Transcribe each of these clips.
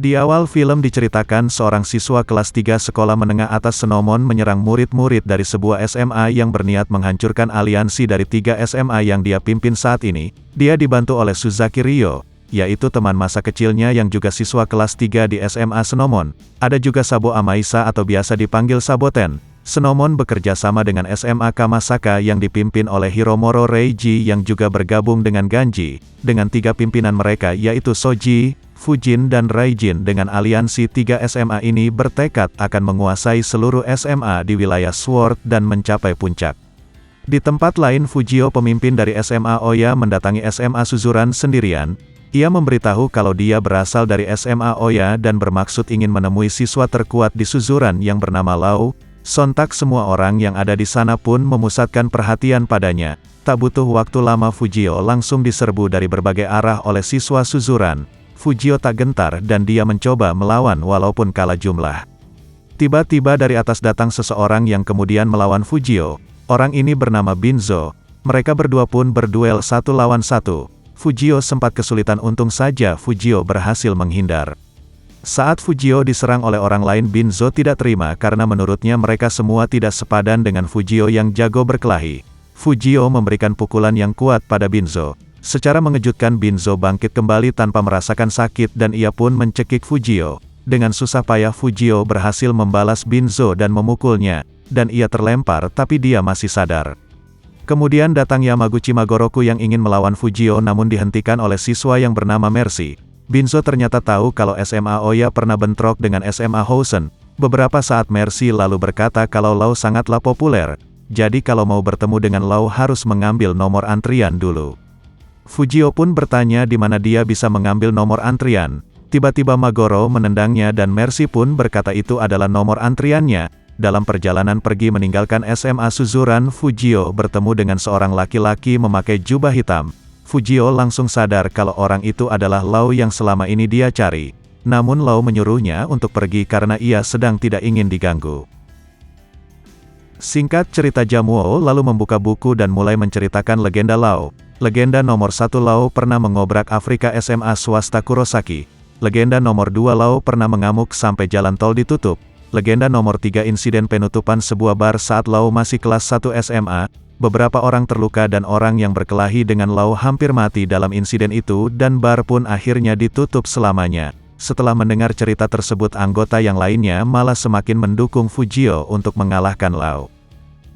Di awal film diceritakan seorang siswa kelas 3 sekolah menengah atas Senomon menyerang murid-murid dari sebuah SMA yang berniat menghancurkan aliansi dari 3 SMA yang dia pimpin saat ini. Dia dibantu oleh Suzaki Ryo, yaitu teman masa kecilnya yang juga siswa kelas 3 di SMA Senomon. Ada juga Sabo Amaisa atau biasa dipanggil Saboten. Senomon bekerja sama dengan SMA Kamasaka yang dipimpin oleh Hiromoro Reiji yang juga bergabung dengan Ganji, dengan 3 pimpinan mereka yaitu Soji, Fujin dan Raijin. Dengan aliansi 3 SMA ini bertekad akan menguasai seluruh SMA di wilayah Sword dan mencapai puncak. Di tempat lain Fujio pemimpin dari SMA Oya mendatangi SMA Suzuran sendirian. Ia memberitahu kalau dia berasal dari SMA Oya dan bermaksud ingin menemui siswa terkuat di Suzuran yang bernama Lau. Sontak semua orang yang ada di sana pun memusatkan perhatian padanya. Tak butuh waktu lama Fujio langsung diserbu dari berbagai arah oleh siswa Suzuran. Fujio tak gentar dan dia mencoba melawan walaupun kalah jumlah. Tiba-tiba dari atas datang seseorang yang kemudian melawan Fujio. Orang ini bernama Binzo. Mereka berdua pun berduel 1 lawan 1. Fujio sempat kesulitan, untung saja Fujio berhasil menghindar. Saat Fujio diserang oleh orang lain, Binzo tidak terima karena menurutnya mereka semua tidak sepadan dengan Fujio yang jago berkelahi. Fujio memberikan pukulan yang kuat pada Binzo. Secara mengejutkan Binzo bangkit kembali tanpa merasakan sakit dan ia pun mencekik Fujio. Dengan susah payah Fujio berhasil membalas Binzo dan memukulnya, dan ia terlempar tapi dia masih sadar. Kemudian datang Yamaguchi Magoroku yang ingin melawan Fujio namun dihentikan oleh siswa yang bernama Mercy. Binzo ternyata tahu kalau SMA Oya pernah bentrok dengan SMA Hosen. Beberapa saat Mercy lalu berkata kalau Lau sangatlah populer, jadi kalau mau bertemu dengan Lau harus mengambil nomor antrian dulu. Fujio pun bertanya di mana dia bisa mengambil nomor antrian. Tiba-tiba Magoro menendangnya dan Mercy pun berkata itu adalah nomor antriannya. Dalam perjalanan pergi meninggalkan SMA Suzuran, Fujio bertemu dengan seorang laki-laki memakai jubah hitam. Fujio langsung sadar kalau orang itu adalah Lau yang selama ini dia cari. Namun Lau menyuruhnya untuk pergi karena ia sedang tidak ingin diganggu. Singkat cerita, Jamuo lalu membuka buku dan mulai menceritakan legenda Lau. Legenda nomor 1, Lau pernah mengobrak Afrika SMA swasta Kurosaki. Legenda nomor 2, Lau pernah mengamuk sampai jalan tol ditutup. Legenda nomor 3, insiden penutupan sebuah bar saat Lau masih kelas 1 SMA. Beberapa orang terluka dan orang yang berkelahi dengan Lau hampir mati dalam insiden itu dan bar pun akhirnya ditutup selamanya. Setelah mendengar cerita tersebut, anggota yang lainnya malah semakin mendukung Fujio untuk mengalahkan Lau.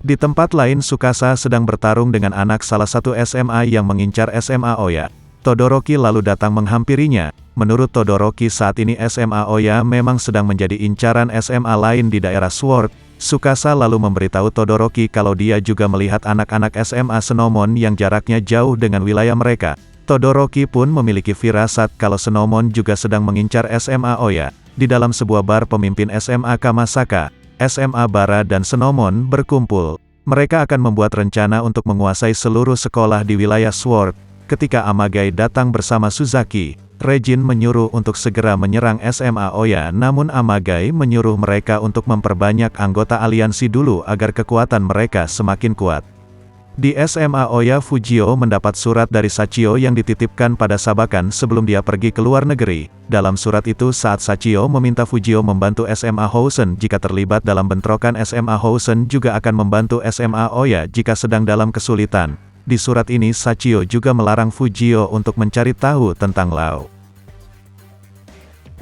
Di tempat lain Tsukasa sedang bertarung dengan anak salah satu SMA yang mengincar SMA Oya. Todoroki lalu datang menghampirinya. Menurut Todoroki saat ini SMA Oya memang sedang menjadi incaran SMA lain di daerah Sword. Tsukasa lalu memberitahu Todoroki kalau dia juga melihat anak-anak SMA Senomon yang jaraknya jauh dengan wilayah mereka. Todoroki pun memiliki firasat kalau Senomon juga sedang mengincar SMA Oya. Di dalam sebuah bar pemimpin SMA Kamasaka, SMA Bara dan Senomon berkumpul. Mereka akan membuat rencana untuk menguasai seluruh sekolah di wilayah Sword. Ketika Amagai datang bersama Suzaki, Regin menyuruh untuk segera menyerang SMA Oya, namun Amagai menyuruh mereka untuk memperbanyak anggota aliansi dulu agar kekuatan mereka semakin kuat. Di SMA Oya, Fujio mendapat surat dari Sachio yang dititipkan pada Sabakan sebelum dia pergi ke luar negeri. Dalam surat itu saat Sachio meminta Fujio membantu SMA Hosen jika terlibat dalam bentrokan, SMA Hosen juga akan membantu SMA Oya jika sedang dalam kesulitan. Di surat ini Sachio juga melarang Fujio untuk mencari tahu tentang Lau.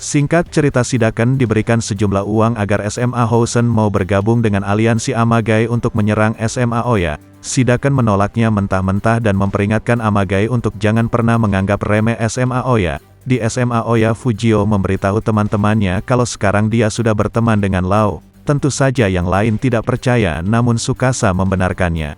Singkat cerita, Sidaken diberikan sejumlah uang agar SMA Hosen mau bergabung dengan aliansi Amagai untuk menyerang SMA Oya. Sidaken menolaknya mentah-mentah dan memperingatkan Amagai untuk jangan pernah menganggap remeh SMA Oya. Di SMA Oya, Fujio memberitahu teman-temannya kalau sekarang dia sudah berteman dengan Lau. Tentu saja yang lain tidak percaya, namun Tsukasa membenarkannya.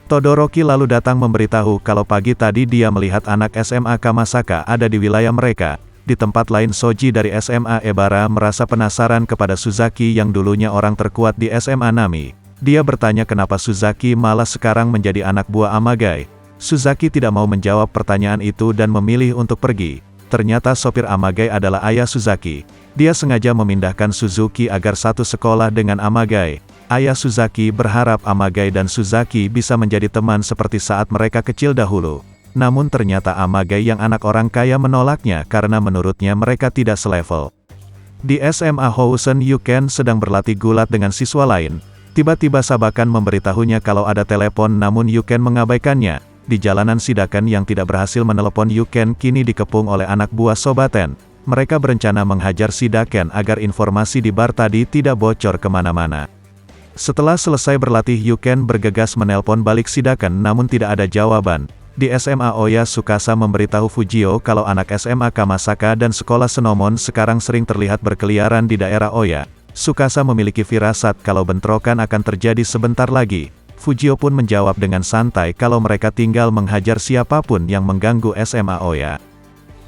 Todoroki lalu datang memberitahu kalau pagi tadi dia melihat anak SMA Kamasaka ada di wilayah mereka. Di tempat lain, Soji dari SMA Ebara merasa penasaran kepada Suzaki yang dulunya orang terkuat di SMA Nami. Dia bertanya kenapa Suzaki malah sekarang menjadi anak buah Amagai. Suzaki tidak mau menjawab pertanyaan itu dan memilih untuk pergi. Ternyata sopir Amagai adalah ayah Suzaki. Dia sengaja memindahkan Suzuki agar satu sekolah dengan Amagai. Ayah Suzaki berharap Amagai dan Suzaki bisa menjadi teman seperti saat mereka kecil dahulu. Namun ternyata Amagai yang anak orang kaya menolaknya karena menurutnya mereka tidak selevel. Di SMA Housen Yuken sedang berlatih gulat dengan siswa lain. Tiba-tiba Sabakan memberitahunya kalau ada telepon namun Yuken mengabaikannya. Di jalanan Sidakan yang tidak berhasil menelepon Yuken kini dikepung oleh anak buah Sobaten. Mereka berencana menghajar Sidakan agar informasi di bar tadi tidak bocor kemana-mana. Setelah selesai berlatih Yuken bergegas menelpon balik Sidakan namun tidak ada jawaban. Di SMA Oya Tsukasa memberitahu Fujio kalau anak SMA Kamasaka dan sekolah Senomon sekarang sering terlihat berkeliaran di daerah Oya. Tsukasa memiliki firasat kalau bentrokan akan terjadi sebentar lagi. Fujio pun menjawab dengan santai kalau mereka tinggal menghajar siapapun yang mengganggu SMA Oya.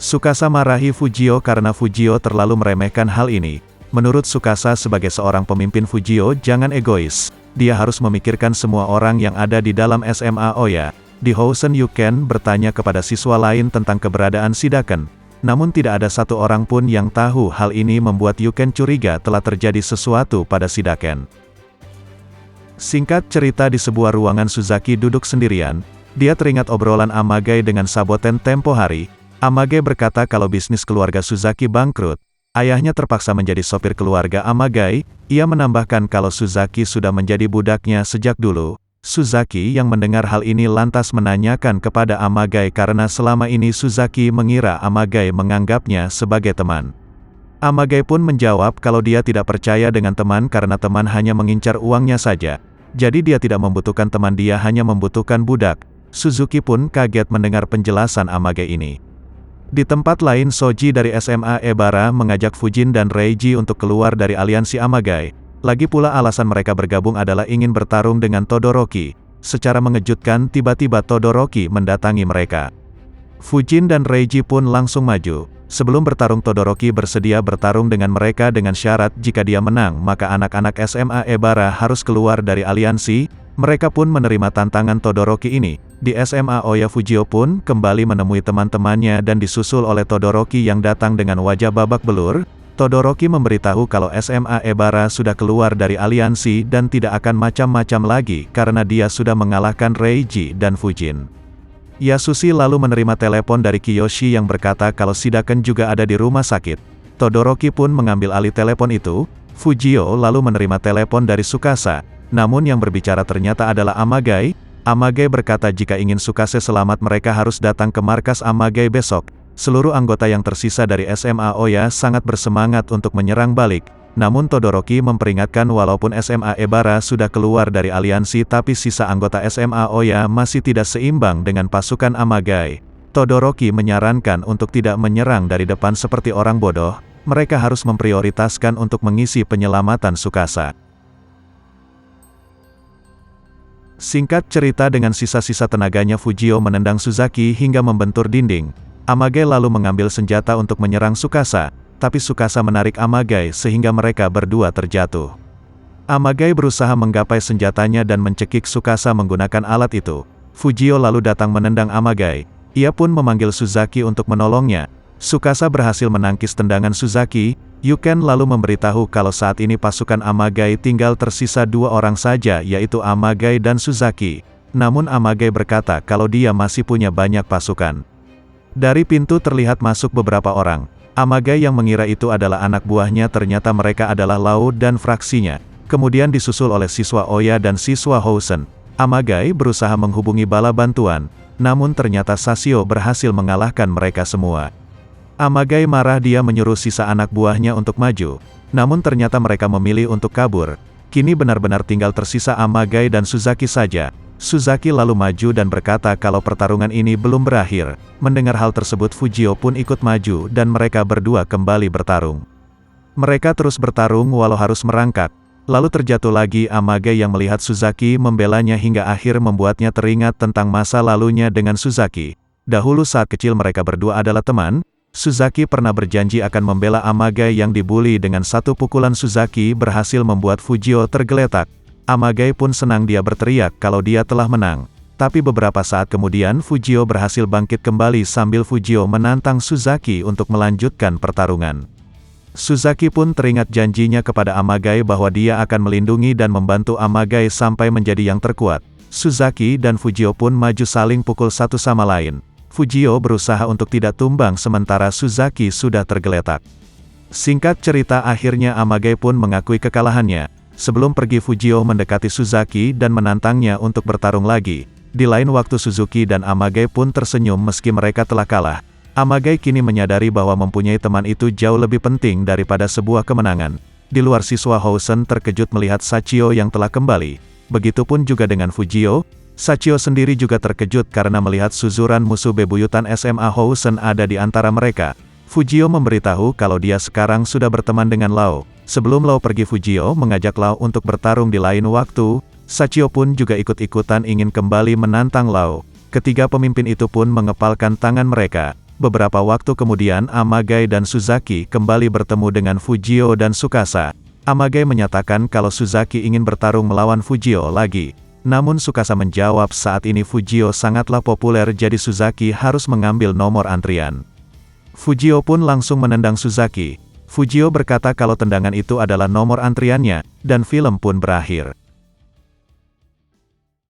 Tsukasa marahi Fujio karena Fujio terlalu meremehkan hal ini. Menurut Tsukasa sebagai seorang pemimpin Fujio jangan egois. Dia harus memikirkan semua orang yang ada di dalam SMA Oya. Di Housen Yuken bertanya kepada siswa lain tentang keberadaan Sidakan. Namun tidak ada satu orang pun yang tahu. Hal ini membuat Yuken curiga telah terjadi sesuatu pada Sidakan. Singkat cerita, di sebuah ruangan Suzaki duduk sendirian. Dia teringat obrolan Amage dengan Saboten tempo hari. Amage berkata kalau bisnis keluarga Suzaki bangkrut. Ayahnya terpaksa menjadi sopir keluarga Amage. Ia menambahkan kalau Suzaki sudah menjadi budaknya sejak dulu. Suzaki yang mendengar hal ini lantas menanyakan kepada Amage karena selama ini Suzaki mengira Amage menganggapnya sebagai teman. Amage pun menjawab kalau dia tidak percaya dengan teman karena teman hanya mengincar uangnya saja. Jadi dia tidak membutuhkan teman, dia hanya membutuhkan budak. Suzuki pun kaget mendengar penjelasan Amage ini. Di tempat lain, Soji dari SMA Ebara mengajak Fujin dan Reiji untuk keluar dari aliansi Amage. Lagi pula alasan mereka bergabung adalah ingin bertarung dengan Todoroki. Secara mengejutkan tiba-tiba Todoroki mendatangi mereka. Fujin dan Reiji pun langsung maju. Sebelum bertarung Todoroki bersedia bertarung dengan mereka dengan syarat jika dia menang maka anak-anak SMA Ebara harus keluar dari aliansi. Mereka pun menerima tantangan Todoroki ini. Di SMA Oya Fujio pun kembali menemui teman-temannya dan disusul oleh Todoroki yang datang dengan wajah babak belur. Todoroki memberitahu kalau SMA Ebara sudah keluar dari aliansi dan tidak akan macam-macam lagi karena dia sudah mengalahkan Reiji dan Fujin. Yasushi lalu menerima telepon dari Kiyoshi yang berkata kalau Sidakan juga ada di rumah sakit. Todoroki pun mengambil alih telepon itu. Fujio lalu menerima telepon dari Tsukasa. Namun yang berbicara ternyata adalah Amage. Amage berkata jika ingin Tsukasa selamat mereka harus datang ke markas Amage besok. Seluruh anggota yang tersisa dari SMA Oya sangat bersemangat untuk menyerang balik. Namun Todoroki memperingatkan walaupun SMA Ebara sudah keluar dari aliansi tapi sisa anggota SMA Oya masih tidak seimbang dengan pasukan Amage. Todoroki menyarankan untuk tidak menyerang dari depan seperti orang bodoh. Mereka harus memprioritaskan untuk mengisi penyelamatan Tsukasa. Singkat cerita, dengan sisa-sisa tenaganya Fujio menendang Suzaki hingga membentur dinding. Amage lalu mengambil senjata untuk menyerang Tsukasa, tapi Tsukasa menarik Amage sehingga mereka berdua terjatuh. Amage berusaha menggapai senjatanya dan mencekik Tsukasa menggunakan alat itu. Fujio lalu datang menendang Amage. Ia pun memanggil Suzaki untuk menolongnya. Tsukasa berhasil menangkis tendangan Suzaki. Yuken lalu memberitahu kalau saat ini pasukan Amage tinggal tersisa 2 orang saja yaitu Amage dan Suzaki. Namun Amage berkata kalau dia masih punya banyak pasukan. Dari pintu terlihat masuk beberapa orang. Amage yang mengira itu adalah anak buahnya ternyata mereka adalah Lau dan fraksinya. Kemudian disusul oleh siswa Oya dan siswa Housen. Amage berusaha menghubungi bala bantuan. Namun ternyata Sasio berhasil mengalahkan mereka semua. Amage marah, dia menyuruh sisa anak buahnya untuk maju. Namun ternyata mereka memilih untuk kabur. Kini benar-benar tinggal tersisa Amage dan Suzaki saja. Suzaki lalu maju dan berkata kalau pertarungan ini belum berakhir. Mendengar hal tersebut Fujio pun ikut maju dan mereka berdua kembali bertarung. Mereka terus bertarung walau harus merangkak. Lalu terjatuh lagi Amage yang melihat Suzaki membelanya hingga akhir membuatnya teringat tentang masa lalunya dengan Suzaki. Dahulu saat kecil mereka berdua adalah teman. Suzaki pernah berjanji akan membela Amage yang dibuli. Dengan satu pukulan Suzaki berhasil membuat Fujio tergeletak. Amage pun senang, dia berteriak kalau dia telah menang. Tapi beberapa saat kemudian Fujio berhasil bangkit kembali sambil Fujio menantang Suzaki untuk melanjutkan pertarungan. Suzaki pun teringat janjinya kepada Amage bahwa dia akan melindungi dan membantu Amage sampai menjadi yang terkuat. Suzaki dan Fujio pun maju saling pukul satu sama lain. Fujio berusaha untuk tidak tumbang sementara Suzaki sudah tergeletak. Singkat cerita akhirnya Amage pun mengakui kekalahannya. Sebelum pergi Fujio mendekati Suzaki dan menantangnya untuk bertarung lagi. Di lain waktu Suzuki dan Amage pun tersenyum meski mereka telah kalah. Amage kini menyadari bahwa mempunyai teman itu jauh lebih penting daripada sebuah kemenangan. Di luar siswa Housen terkejut melihat Sachio yang telah kembali. Begitupun juga dengan Fujio. Sachio sendiri juga terkejut karena melihat suzuran musuh bebuyutan SMA Housen ada di antara mereka. Fujio memberitahu kalau dia sekarang sudah berteman dengan Lau. Sebelum Lau pergi, Fujio mengajak Lau untuk bertarung di lain waktu. Sachio pun juga ikut-ikutan ingin kembali menantang Lau. Ketiga pemimpin itu pun mengepalkan tangan mereka. Beberapa waktu kemudian Amage dan Suzaki kembali bertemu dengan Fujio dan Tsukasa. Amage menyatakan kalau Suzaki ingin bertarung melawan Fujio lagi. Namun Tsukasa menjawab saat ini Fujio sangatlah populer jadi Suzaki harus mengambil nomor antrian. Fujio pun langsung menendang Suzaki. Fujio berkata kalau tendangan itu adalah nomor antriannya, dan film pun berakhir.